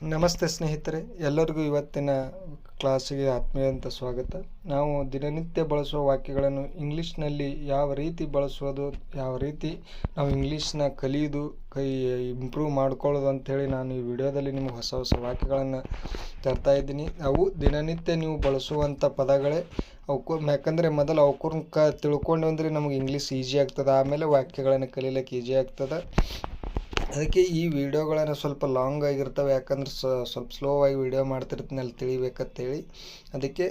ನಮಸ್ತೆ ಸ್ನೇಹಿತರೆ, ಎಲ್ಲರಿಗೂ ಇವತ್ತಿನ ಕ್ಲಾಸಿಗೆ ಆತ್ಮೀಯಂತ ಸ್ವಾಗತ. ನಾವು ದಿನನಿತ್ಯ ಬಳಸುವ ವಾಕ್ಯಗಳನ್ನು ಇಂಗ್ಲೀಷ್ನಲ್ಲಿ ಯಾವ ರೀತಿ ಬಳಸೋದು, ಯಾವ ರೀತಿ ನಾವು ಇಂಗ್ಲೀಷ್ನ ಕಲಿಯೋದು, ಇಂಪ್ರೂವ್ ಮಾಡ್ಕೊಳ್ಳೋದು ಅಂಥೇಳಿ ನಾನು ಈ ವಿಡಿಯೋದಲ್ಲಿ ನಿಮಗೆ ಹೊಸ ಹೊಸ ವಾಕ್ಯಗಳನ್ನು ತರ್ತಾ ಇದ್ದೀನಿ. ಅವು ದಿನನಿತ್ಯ ನೀವು ಬಳಸುವಂಥ ಪದಗಳೇ. ಯಾಕಂದರೆ ಮೊದಲು ಅವಕ್ಕೂರ್ನ ತಿಳ್ಕೊಂಡು ಅಂದರೆ ನಮಗೆ ಇಂಗ್ಲೀಷ್ ಈಸಿ ಆಗ್ತದೆ, ಆಮೇಲೆ ವಾಕ್ಯಗಳನ್ನು ಕಲೀಲಿಕ್ಕೆ ಈಸಿ ಆಗ್ತದೆ. ಅದಕ್ಕೆ ಈ ವಿಡಿಯೋಗಳನ್ನು ಸ್ವಲ್ಪ ಲಾಂಗ್ ಆಗಿರ್ತವೆ, ಯಾಕಂದ್ರೆ ಸ್ವಲ್ಪ ಸ್ಲೋ ಆಗಿ ವಿಡಿಯೋ ಮಾಡ್ತಿರ್ತೀನಿ ಅಲ್ಲಿ ತಿಳಿಬೇಕಂತೇಳಿ. ಅದಕ್ಕೆ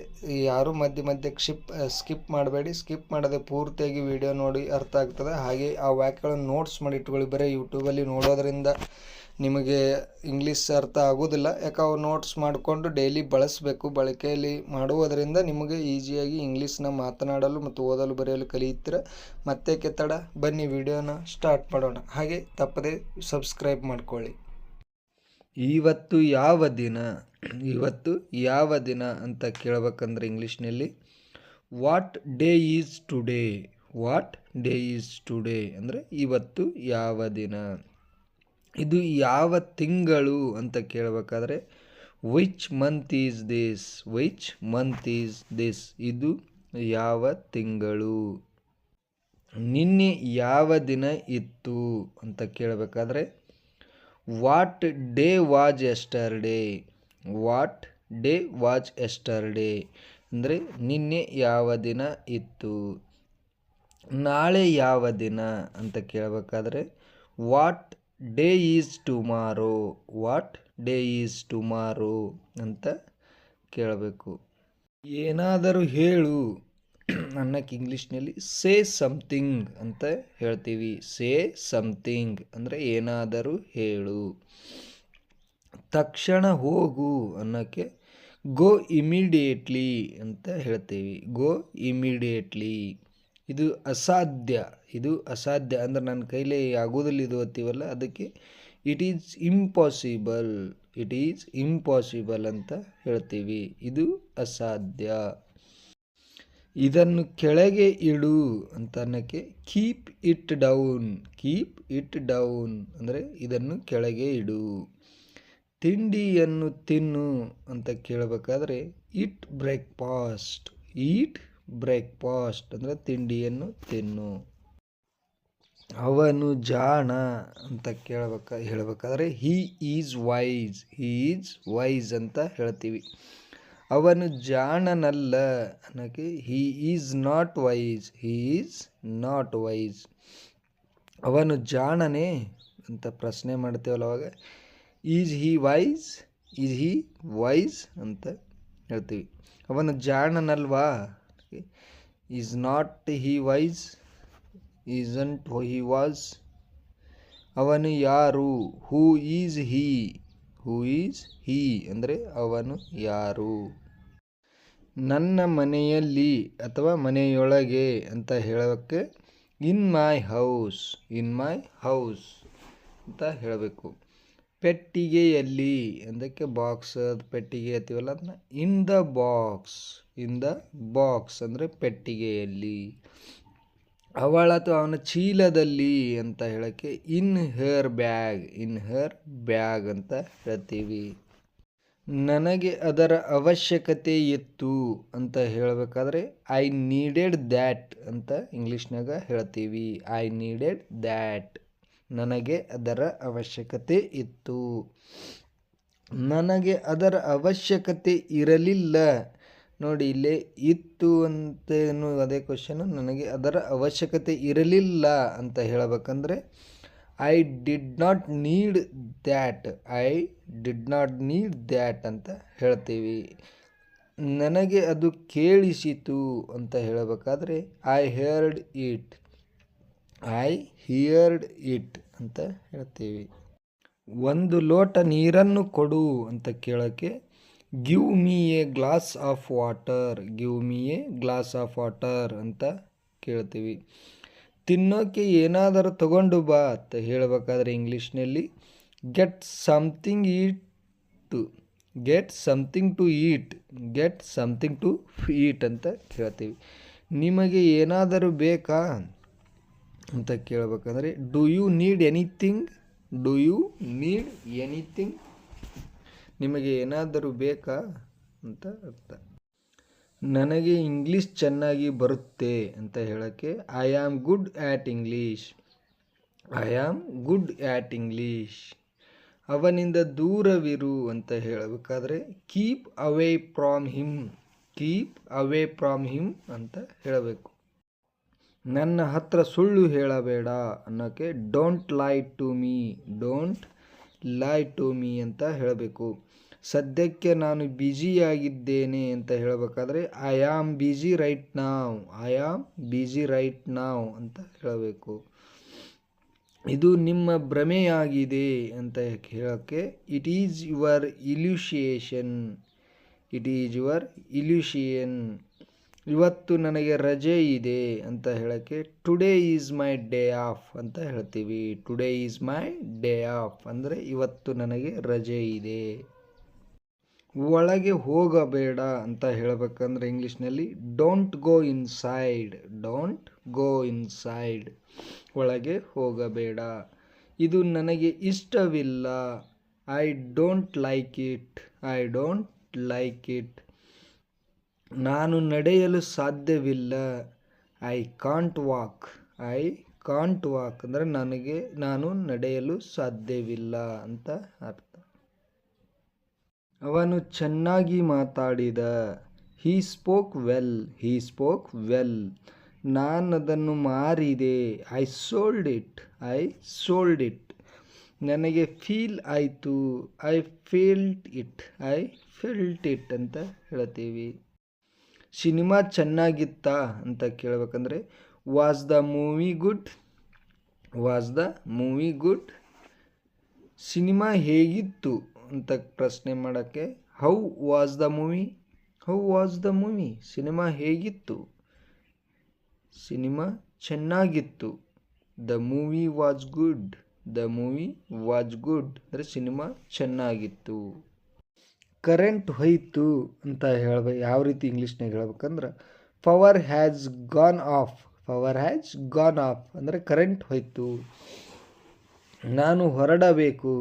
ಯಾರೂ ಮಧ್ಯಕ್ಕೆ ಸ್ಕಿಪ್ ಮಾಡಬೇಡಿ. ಸ್ಕಿಪ್ ಮಾಡದೆ ಪೂರ್ತಿಯಾಗಿ ವಿಡಿಯೋ ನೋಡಿ ಅರ್ಥ ಆಗ್ತದೆ. ಹಾಗೆ ಆ ವಾಕ್ಯಗಳನ್ನು ನೋಟ್ಸ್ ಮಾಡಿ ಇಟ್ಕೊಳ್ಳಿ. ಬರೀ ಯೂಟ್ಯೂಬಲ್ಲಿ ನೋಡೋದ್ರಿಂದ ನಿಮಗೆ ಇಂಗ್ಲೀಷ್ ಅರ್ಥ ಆಗೋದಿಲ್ಲ. ಯಾಕೆ ಅವು ನೋಟ್ಸ್ ಮಾಡಿಕೊಂಡು ಡೈಲಿ ಬಳಸಬೇಕು. ಬಳಕೆಯಲ್ಲಿ ಮಾಡುವುದರಿಂದ ನಿಮಗೆ ಈಸಿಯಾಗಿ ಇಂಗ್ಲೀಷ್ನ ಮಾತನಾಡಲು ಮತ್ತು ಓದಲು ಬರೆಯಲು ಕಲಿಯುತ್ತೀರ. ಮತ್ತೆ ತಡ, ಬನ್ನಿ ವಿಡಿಯೋನ ಸ್ಟಾರ್ಟ್ ಮಾಡೋಣ. ಹಾಗೆ ತಪ್ಪದೆ ಸಬ್ಸ್ಕ್ರೈಬ್ ಮಾಡ್ಕೊಳ್ಳಿ. ಇವತ್ತು ಯಾವ ದಿನ? ಇವತ್ತು ಯಾವ ದಿನ ಅಂತ ಕೇಳಬೇಕಂದ್ರೆ ಇಂಗ್ಲೀಷ್ನಲ್ಲಿ what day is today. What day is today ಅಂದರೆ ಇವತ್ತು ಯಾವ ದಿನ. ಇದು ಯಾವ ತಿಂಗಳು ಅಂತ ಕೇಳಬೇಕಾದ್ರೆ which month is this. Which month is this. ಇದು ಯಾವ ತಿಂಗಳು. ನಿನ್ನೆ ಯಾವ ದಿನ ಇತ್ತು ಅಂತ ಕೇಳಬೇಕಾದ್ರೆ what day was yesterday. What day was yesterday ಅಂದರೆ ನಿನ್ನೆ ಯಾವ ದಿನ ಇತ್ತು. ನಾಳೆ ಯಾವ ದಿನ ಅಂತ ಕೇಳಬೇಕಾದ್ರೆ what day is tomorrow. What day is tomorrow ಅಂತ ಕೇಳಬೇಕು. ಏನಾದರೂ ಹೇಳು ಅನ್ನಕ್ಕೆ ಇಂಗ್ಲೀಷ್ನಲ್ಲಿ ಸೇ ಸಮಥಿಂಗ್ ಅಂತ ಹೇಳ್ತೀವಿ. ಸೇ ಸಮಥಿಂಗ್ ಅಂದರೆ ಏನಾದರೂ ಹೇಳು. ತಕ್ಷಣ ಹೋಗು ಅನ್ನೋಕ್ಕೆ ಗೋ ಇಮಿಡಿಯೇಟ್ಲಿ ಅಂತ ಹೇಳ್ತೀವಿ. ಗೋ ಇಮಿಡಿಯೇಟ್ಲಿ. ಇದು ಅಸಾಧ್ಯ. ಇದು ಅಸಾಧ್ಯ ಅಂದರೆ ನನ್ನ ಕೈಲೇ ಆಗೋದಿಲ್ಲ ಇದು ಅಂತೀವಲ್ಲ, ಅದಕ್ಕೆ it is impossible. It is impossible ಅಂತ ಹೇಳ್ತೀವಿ. ಇದು ಅಸಾಧ್ಯ. ಇದನ್ನು ಕೆಳಗೆ ಇಡು ಅಂತ ಅನ್ನೋಕ್ಕೆ keep it down. Keep it down ಅಂದರೆ ಇದನ್ನು ಕೆಳಗೆ ಇಡು. ತಿಂಡಿಯನ್ನು ತಿನ್ನು ಅಂತ ಕೇಳಬೇಕಾದ್ರೆ ಈಟ್ ಬ್ರೇಕ್ಫಾಸ್ಟ್. ಈಟ್ ಬ್ರೇಕ್ಫಾಸ್ಟ್ ಅಂದರೆ ತಿಂಡಿಯನ್ನು ತಿನ್ನು. ಅವನು ಜಾಣ ಅಂತ ಹೇಳಬೇಕಾದ್ರೆ he is wise. He is wise ಅಂತ ಹೇಳ್ತೀವಿ. ಅವನು ಜಾಣನಲ್ಲ ಅನ್ನೋಕ್ಕೆ he is not wise. He is not wise. ಅವನು ಜಾಣನೇ ಅಂತ ಪ್ರಶ್ನೆ ಮಾಡ್ತೇವಲ್ಲ, ಅವಾಗ is he wise. Is he wise ಅಂತ ಹೇಳ್ತೀವಿ. ಅವನು ಜಾಣನಲ್ವಾ. Is not he wise. Isn't he was. ಅವನು ಯಾರು. Who is he. Who is he ಅಂದರೆ ಅವನು ಯಾರು. ನನ್ನ ಮನೆಯಲ್ಲಿ ಅಥವಾ ಮನೆಯೊಳಗೆ ಅಂತ ಹೇಳೋಕ್ಕೆ ಇನ್ my house. In my house ಅಂತ ಹೇಳಬೇಕು. ಪೆಟ್ಟಿಗೆಯಲ್ಲಿ ಅದಕ್ಕೆ ಬಾಕ್ಸ್, ಪೆಟ್ಟಿಗೆ ಅಂತೀವಲ್ಲ, ಅದನ್ನ in the box. In the box ಅಂದರೆ ಪೆಟ್ಟಿಗೆಯಲ್ಲಿ. ಅವಳ ಅಥವಾ ಅವನ ಚೀಲದಲ್ಲಿ ಅಂತ ಹೇಳೋಕ್ಕೆ ಇನ್ ಹರ್ ಬ್ಯಾಗ್. ಇನ್ ಹರ್ ಬ್ಯಾಗ್ ಅಂತ ಹೇಳ್ತೀವಿ. ನನಗೆ ಅದರ ಅವಶ್ಯಕತೆ ಇತ್ತು ಅಂತ ಹೇಳಬೇಕಾದ್ರೆ ಐ ನೀಡೆಡ್ ದ್ಯಾಟ್ ಅಂತ ಇಂಗ್ಲೀಷ್ನಾಗ ಹೇಳ್ತೀವಿ. I needed that. ನನಗೆ ಅದರ ಅವಶ್ಯಕತೆ ಇತ್ತು. ನನಗೆ ಅದರ ಅವಶ್ಯಕತೆ ಇರಲಿಲ್ಲ. ನೋಡಿ ಇಲ್ಲೇ ಇತ್ತು ಅಂತೇನು ಅದೇ ಕ್ವಶನು. ನನಗೆ ಅದರ ಅವಶ್ಯಕತೆ ಇರಲಿಲ್ಲ ಅಂತ ಹೇಳಬೇಕಂದ್ರೆ I did not need that. I did not need that ಅಂತ ಹೇಳ್ತೀವಿ. ನನಗೆ ಅದು ಕೇಳಿಸಿತು ಅಂತ ಹೇಳಬೇಕಾದ್ರೆ I heard it. I heard it ಅಂತ ಹೇಳ್ತೀವಿ. ಒಂದು ಲೋಟ ನೀರನ್ನು ಕೊಡು ಅಂತ ಕೇಳೋಕ್ಕೆ give me a glass of water. Give me a glass of water ಅಂತ ಕೇಳ್ತೀವಿ. ತಿನ್ನೋಕ್ಕೆ ಏನಾದರೂ ತಗೊಂಡು ಬಾ ಅಂತ ಹೇಳಬೇಕಾದ್ರೆ ಇಂಗ್ಲೀಷ್ನಲ್ಲಿ get something eat. Get something to eat. Get something to eat ಅಂತ ಕೇಳ್ತೀವಿ. ನಿಮಗೆ ಏನಾದರೂ ಬೇಕಾ ಅಂತ ಕೇಳಬೇಕಂದ್ರೆ do you need anything. Do you need anything. ನಿಮಗೆ ಏನಾದರೂ ಬೇಕಾ ಅಂತ ಅರ್ಥ. ನನಗೆ ಇಂಗ್ಲೀಷ್ ಚೆನ್ನಾಗಿ ಬರುತ್ತೆ ಅಂತ ಹೇಳೋಕ್ಕೆ I am good at English. I am good at English. ಅವನಿಂದ ದೂರವಿರು ಅಂತ ಹೇಳಬೇಕಾದ್ರೆ keep away from him. Keep away from him ಅಂತ ಹೇಳಬೇಕು. ನನ್ನ ಹತ್ರ ಸುಳ್ಳು ಹೇಳಬೇಡ ಅನ್ನೋಕ್ಕೆ don't lie to me. Don't lie to me ಅಂತ ಹೇಳಬೇಕು. ಸದ್ಯಕ್ಕೆ ನಾನು ಬ್ಯುಸಿಯಾಗಿದ್ದೇನೆ ಅಂತ ಹೇಳಬೇಕಾದ್ರೆ I am busy right now. I am busy right now ಅಂತ ಹೇಳಬೇಕು. ಇದು ನಿಮ್ಮ ಭ್ರಮೆಯಾಗಿದೆ ಅಂತ ಹೇಳೋಕ್ಕೆ it is your illusion. It is your illusion. ಇವತ್ತು ನನಗೆ ರಜೆ ಇದೆ ಅಂತ ಹೇಳೋಕ್ಕೆ today is my day off ಅಂತ ಹೇಳ್ತೀವಿ. Today is my day off ಅಂದರೆ ಇವತ್ತು ನನಗೆ ರಜೆ ಇದೆ. ಒಳಗೆ ಹೋಗಬೇಡ ಅಂತ ಹೇಳಬೇಕಂದ್ರೆ ಇಂಗ್ಲೀಷ್ನಲ್ಲಿ don't go inside. Don't go inside. ಒಳಗೆ ಹೋಗಬೇಡ. ಇದು ನನಗೆ ಇಷ್ಟವಿಲ್ಲ. I don't like it. I don't like it. ನಾನು ನಡೆಯಲು ಸಾಧ್ಯವಿಲ್ಲ. I can't walk. I can't walk ಅಂದರೆ ನಾನು ನಡೆಯಲು ಸಾಧ್ಯವಿಲ್ಲ ಅಂತ ಅರ್ಥ. ಅವನು ಚೆನ್ನಾಗಿ ಮಾತಾಡಿದ. He spoke well. He spoke well. ನಾನು ಅದನ್ನು ಮಾರಿದೆ. I sold it. I sold it. ನನಗೆ ಫೀಲ್ ಆಯಿತು. I felt it. I felt it ಅಂತ ಹೇಳ್ತೀವಿ. ಸಿನಿಮಾ ಚೆನ್ನಾಗಿತ್ತಾ ಅಂತ ಕೇಳಬೇಕಂದ್ರೆ was the movie good. Was the movie good. Cinema ಹೇಗಿತ್ತು ಅಂತ ಪ್ರಶ್ನೆ ಮಾಡೋಕ್ಕೆ how was the movie. How was the movie. Cinema ಹೇಗಿತ್ತು. ಸಿನಿಮಾ ಚೆನ್ನಾಗಿತ್ತು. The movie was good. The movie was good ಅಂದರೆ ಸಿನಿಮಾ ಚೆನ್ನಾಗಿತ್ತು. ಕರೆಂಟ್ ಹೋಯಿತು ಅಂತ ಯಾವ ರೀತಿ ಇಂಗ್ಲೀಷ್ನಾಗ ಹೇಳ್ಬೇಕಂದ್ರೆ power has gone off. Power has gone off ಅಂದರೆ ಕರೆಂಟ್ ಹೋಯಿತು. ನಾನು ಹೊರಡಬೇಕು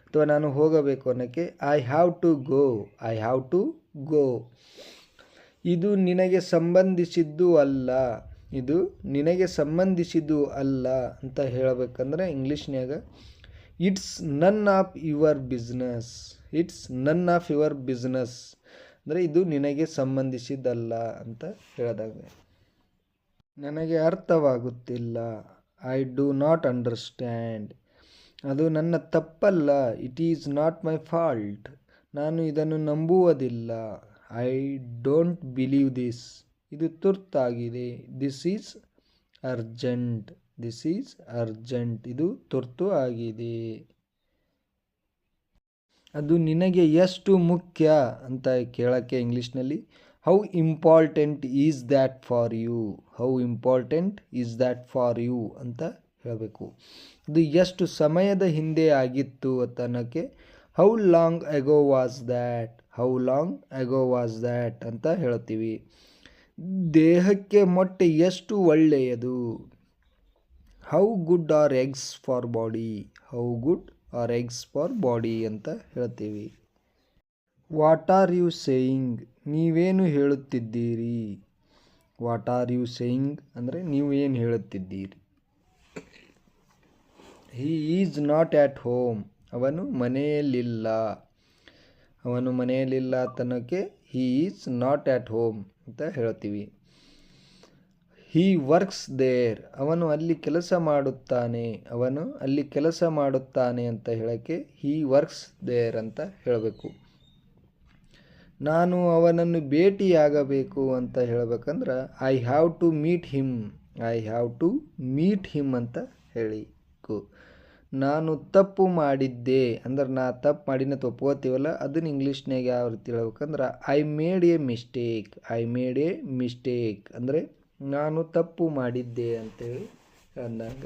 ಅಥವಾ ನಾನು ಹೋಗಬೇಕು ಅನ್ನೋಕ್ಕೆ I have to go. I have to go. ಇದು ನಿನಗೆ ಸಂಬಂಧಿಸಿದ್ದು ಅಲ್ಲ. ಇದು ನಿನಗೆ ಸಂಬಂಧಿಸಿದ್ದು ಅಲ್ಲ ಅಂತ ಹೇಳಬೇಕಂದ್ರೆ ಇಂಗ್ಲೀಷ್ನ್ಯಾಗ it's none of your business. It's none of your business ಅಂದರೆ ಇದು ನಿನಗೆ ಸಂಬಂಧಿಸಿದ್ದಲ್ಲ ಅಂತ ಹೇಳಿದಾಗ. ನನಗೆ ಅರ್ಥವಾಗುತ್ತಿಲ್ಲ. I do not understand. ಅದು ನನ್ನ ತಪ್ಪಲ್ಲ. It is not my fault. ನಾನು ಇದನ್ನು ನಂಬುವುದಿಲ್ಲ. I don't believe this. ಇದು ತುರ್ತಾಗಿದೆ. This is urgent. This is urgent. ಇದು ತುರ್ತು ಆಗಿದೆ. ಅದು ನಿನಗೆ ಎಷ್ಟು ಮುಖ್ಯ ಅಂತ ಕೇಳೋಕ್ಕೆ ಇಂಗ್ಲೀಷ್ನಲ್ಲಿ how important is that for you. How important is that for you ಅಂತ ಹೇಳಬೇಕು. ಅದು ಎಷ್ಟು ಸಮಯದ ಹಿಂದೆ ಆಗಿತ್ತು ಅಂತ ಅನ್ನೋಕ್ಕೆ how long ago was that. How long ago was that ಅಂತ ಹೇಳ್ತೀವಿ. ದೇಹಕ್ಕೆ ಮೊಟ್ಟೆ ಎಷ್ಟು ಒಳ್ಳೆಯದು. How good are eggs for body. How good are eggs for body ಅಂತ ಹೇಳ್ತೀವಿ. What are you saying. ನೀವೇನು ಹೇಳುತ್ತಿದ್ದೀರಿ. ವಾಟ್ ಆರ್ ಯು ಸೇಯಿಂಗ್ ಅಂದರೆ ನೀವು ಏನು ಹೇಳುತ್ತಿದ್ದೀರಿ. He is not at home. ಅವನು ಮನೆಯಲ್ಲಿಲ್ಲ. ಅವನು ಮನೆಯಲ್ಲಿಲ್ಲ ತನ್ನಕ್ಕೆ he is not at home ಅಂತ ಹೇಳ್ತೀವಿ. He works there. ಅವನು ಅಲ್ಲಿ ಕೆಲಸ ಮಾಡುತ್ತಾನೆ. ಅವನು ಅಲ್ಲಿ ಕೆಲಸ ಮಾಡುತ್ತಾನೆ ಅಂತ ಹೇಳೋಕ್ಕೆ ಹೀ ವರ್ಕ್ಸ್ ದೇರ್ ಅಂತ ಹೇಳಬೇಕು. ನಾನು ಅವನನ್ನು ಭೇಟಿಯಾಗಬೇಕು ಅಂತ ಹೇಳಬೇಕಂದ್ರೆ I have to meet him. I have to meet him ಅಂತ ಹೇಳಿಕು. ನಾನು ತಪ್ಪು ಮಾಡಿದ್ದೆ ಅಂದ್ರೆ ನಾ ತಪ್ಪು ಮಾಡಿನ ಒಪ್ಕೋತೀವಲ್ಲ ಅದನ್ನ ಇಂಗ್ಲೀಷ್ನಾಗ ಯಾವ ರೀತಿ ಹೇಳ್ಬೇಕಂದ್ರೆ I made A mistake. I made A mistake ಅಂದರೆ ನಾನು ತಪ್ಪು ಮಾಡಿದ್ದೆ ಅಂತೇಳಿ ಅಂದಾಗ.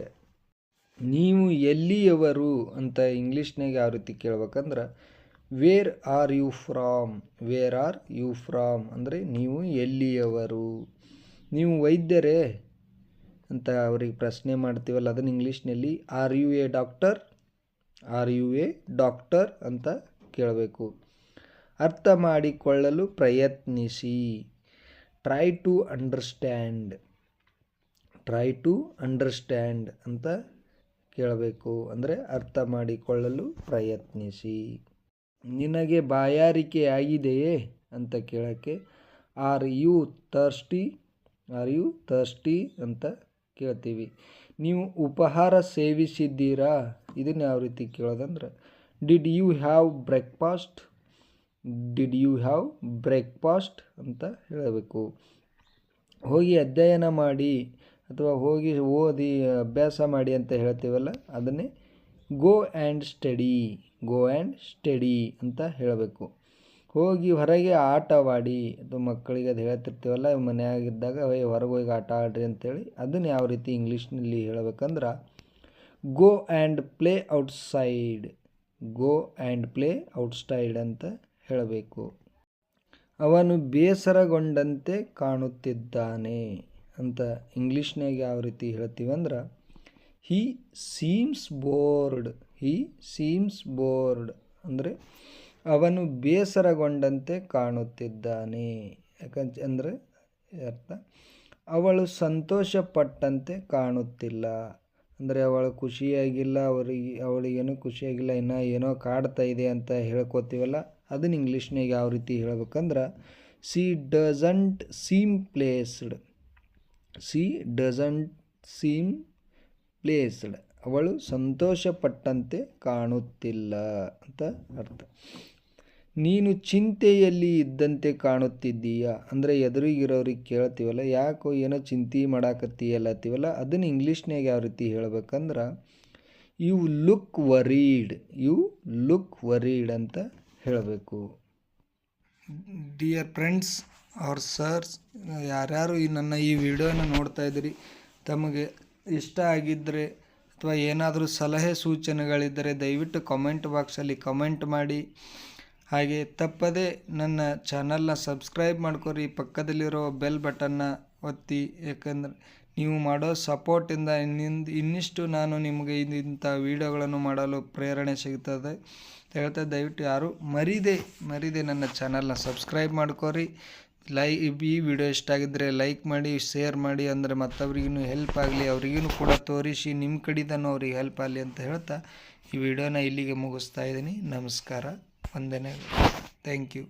ನೀವು ಎಲ್ಲಿಯವರು ಅಂತ ಇಂಗ್ಲೀಷ್ನಾಗ ಯಾವ ರೀತಿ ಕೇಳ್ಬೇಕಂದ್ರೆ where are you from. Where are you from ಅಂದರೆ ನೀವು ಎಲ್ಲಿಯವರು. ನೀವು ವೈದ್ಯರೇ ಅಂತ ಅವ್ರಿಗೆ ಪ್ರಶ್ನೆ ಮಾಡ್ತೀವಲ್ಲ ಅದನ್ನು ಇಂಗ್ಲೀಷ್ನಲ್ಲಿ are you a doctor. Are you a doctor ಅಂತ ಕೇಳಬೇಕು. ಅರ್ಥ ಮಾಡಿಕೊಳ್ಳಲು ಪ್ರಯತ್ನಿಸಿ. Try to understand. Try to understand ಅಂತ ಕೇಳಬೇಕು. ಅಂದರೆ ಅರ್ಥ ಮಾಡಿಕೊಳ್ಳಲು ಪ್ರಯತ್ನಿಸಿ. ನಿನಗೆ ಬಾಯಾರಿಕೆ ಆಗಿದೆಯೇ ಅಂತ ಕೇಳೋಕ್ಕೆ ಆರ್ ಯು ಥರ್ಸ್ಟಿ ಅಂತ ಕೇಳ್ತೀವಿ. ನೀವು ಉಪಹಾರ ಸೇವಿಸಿದ್ದೀರಾ? ಇದನ್ನು ಯಾವ ರೀತಿ ಕೇಳೋದಂದ್ರೆ ಡಿಡ್ ಯು ಹ್ಯಾವ್ ಬ್ರೇಕ್ಫಾಸ್ಟ್ ಅಂತ ಹೇಳಬೇಕು. ಹೋಗಿ ಅಧ್ಯಯನ ಮಾಡಿ ಅಥವಾ ಹೋಗಿ ಓದಿ ಅಭ್ಯಾಸ ಮಾಡಿ ಅಂತ ಹೇಳ್ತೀವಲ್ಲ, ಅದನ್ನೇ ಗೋ ಆ್ಯಂಡ್ ಸ್ಟಡಿ ಅಂತ ಹೇಳಬೇಕು. ಹೋಗಿ ಹೊರಗೆ ಆಟವಾಡಿ, ಅಥವಾ ಮಕ್ಕಳಿಗೆ ಅದು ಹೇಳ್ತಿರ್ತೀವಲ್ಲ ಮನೆಯಾಗಿದ್ದಾಗ ಹೊರಗೆ ಹೋಗಿ ಆಟ ಆಡ್ರಿ ಅಂತೇಳಿ, ಅದನ್ನು ಯಾವ ರೀತಿ ಇಂಗ್ಲೀಷ್ನಲ್ಲಿ ಹೇಳಬೇಕಂದ್ರೆ ಗೋ ಆ್ಯಂಡ್ ಪ್ಲೇ ಔಟ್ಸೈಡ್ ಅಂತ ಹೇಳಬೇಕು. ಅವನು ಬೇಸರಗೊಂಡಂತೆ ಕಾಣುತ್ತಿದ್ದಾನೆ ಅಂತ ಇಂಗ್ಲೀಷ್ನಾಗ ಯಾವ ರೀತಿ ಹೇಳ್ತೀವಿ ಅಂದ್ರೆ ಹಿ ಸೀಮ್ಸ್ ಬೋರ್ಡ್ ಅಂದರೆ ಅವನು ಬೇಸರಗೊಂಡಂತೆ ಕಾಣುತ್ತಿದ್ದಾನೆ. ಯಾಕಂದ್ರೆ ಅರ್ಥ ಅವಳು ಸಂತೋಷಪಟ್ಟಂತೆ ಕಾಣುತ್ತಿಲ್ಲ ಅಂದರೆ ಅವಳು ಖುಷಿಯಾಗಿಲ್ಲ, ಅವಳಿಗೇನೋ ಖುಷಿಯಾಗಿಲ್ಲ, ಇನ್ನೂ ಏನೋ ಕಾಡ್ತಾ ಇದೆ ಅಂತ ಹೇಳ್ಕೊತೀವಲ್ಲ, ಅದನ್ನ ಇಂಗ್ಲೀಷ್ನಾಗ ಯಾವ ರೀತಿ ಹೇಳ್ಬೇಕಂದ್ರೆ ಸಿ ಡಸಂಟ್ ಸೀಮ್ ಪ್ಲೇಸ್ಡ್. ಅವಳು ಸಂತೋಷಪಟ್ಟಂತೆ ಕಾಣುತ್ತಿಲ್ಲ ಅಂತ ಅರ್ಥ. ನೀನು ಚಿಂತೆಯಲ್ಲಿ ಇದ್ದಂತೆ ಕಾಣುತ್ತಿದ್ದೀಯಾ ಅಂದರೆ ಎದುರಿಗಿರೋರಿಗೆ ಕೇಳ್ತೀವಲ್ಲ, ಯಾಕೋ ಏನೋ ಚಿಂತೆ ಮಾಡಾಕತ್ತೀಯಲ್ಲತ್ತೀವಲ್ಲ, ಅದನ್ನು ಇಂಗ್ಲೀಷ್ನಾಗ ಯಾವ ರೀತಿ ಹೇಳ್ಬೇಕಂದ್ರೆ ಯು ಲುಕ್ ವರೀಡ್ ಅಂತ ಹೇಳಬೇಕು. ಡಿಯರ್ ಫ್ರೆಂಡ್ಸ್ ಆರ್ ಸರ್ಸ್, ಯಾರ್ಯಾರು ನನ್ನ ಈ ವಿಡಿಯೋನ ನೋಡ್ತಾ ಇದ್ದೀರಿ, ತಮಗೆ ಇಷ್ಟ ಆಗಿದ್ದರೆ ಅಥವಾ ಏನಾದರೂ ಸಲಹೆ ಸೂಚನೆಗಳಿದ್ದರೆ ದಯವಿಟ್ಟು ಕಮೆಂಟ್ ಬಾಕ್ಸಲ್ಲಿ ಕಮೆಂಟ್ ಮಾಡಿ. ಹಾಗೆ ತಪ್ಪದೇ ನನ್ನ ಚಾನಲ್ನ ಸಬ್ಸ್ಕ್ರೈಬ್ ಮಾಡ್ಕೊರಿ, ಪಕ್ಕದಲ್ಲಿರೋ ಬೆಲ್ ಬಟನ್ನ ಒತ್ತಿ. ಯಾಕಂದರೆ ನೀವು ಮಾಡೋ ಸಪೋರ್ಟಿಂದ ಇನ್ನಿಷ್ಟು ನಾನು ನಿಮಗೆ ಇಂಥ ವೀಡಿಯೋಗಳನ್ನು ಮಾಡಲು ಪ್ರೇರಣೆ ಸಿಗ್ತದೆ ಹೇಳ್ತಾ, ದಯವಿಟ್ಟು ಯಾರು ಮರಿದೆ ನನ್ನ ಚಾನಲ್ನ ಸಬ್ಸ್ಕ್ರೈಬ್ ಮಾಡ್ಕೊರಿ. ಈ ವಿಡಿಯೋ ಇಷ್ಟ ಆಗಿದ್ದರೆ ಲೈಕ್ ಮಾಡಿ, ಶೇರ್ ಮಾಡಿ, ಅಂದರೆ ಮತ್ತೊಬ್ರಿಗೂ ಹೆಲ್ಪ್ ಆಗಲಿ, ಅವ್ರಿಗೂ ಕೂಡ ತೋರಿಸಿ ನಿಮ್ಮ ಕಡೆದನ್ನು ಅವ್ರಿಗೆ ಹೆಲ್ಪ್ ಆಗಲಿ ಅಂತ ಹೇಳ್ತಾ ಈ ವಿಡಿಯೋನ ಇಲ್ಲಿಗೆ ಮುಗಿಸ್ತಾ ಇದ್ದೀನಿ. ನಮಸ್ಕಾರ, ವಂದನೆಗಳು. Thank you.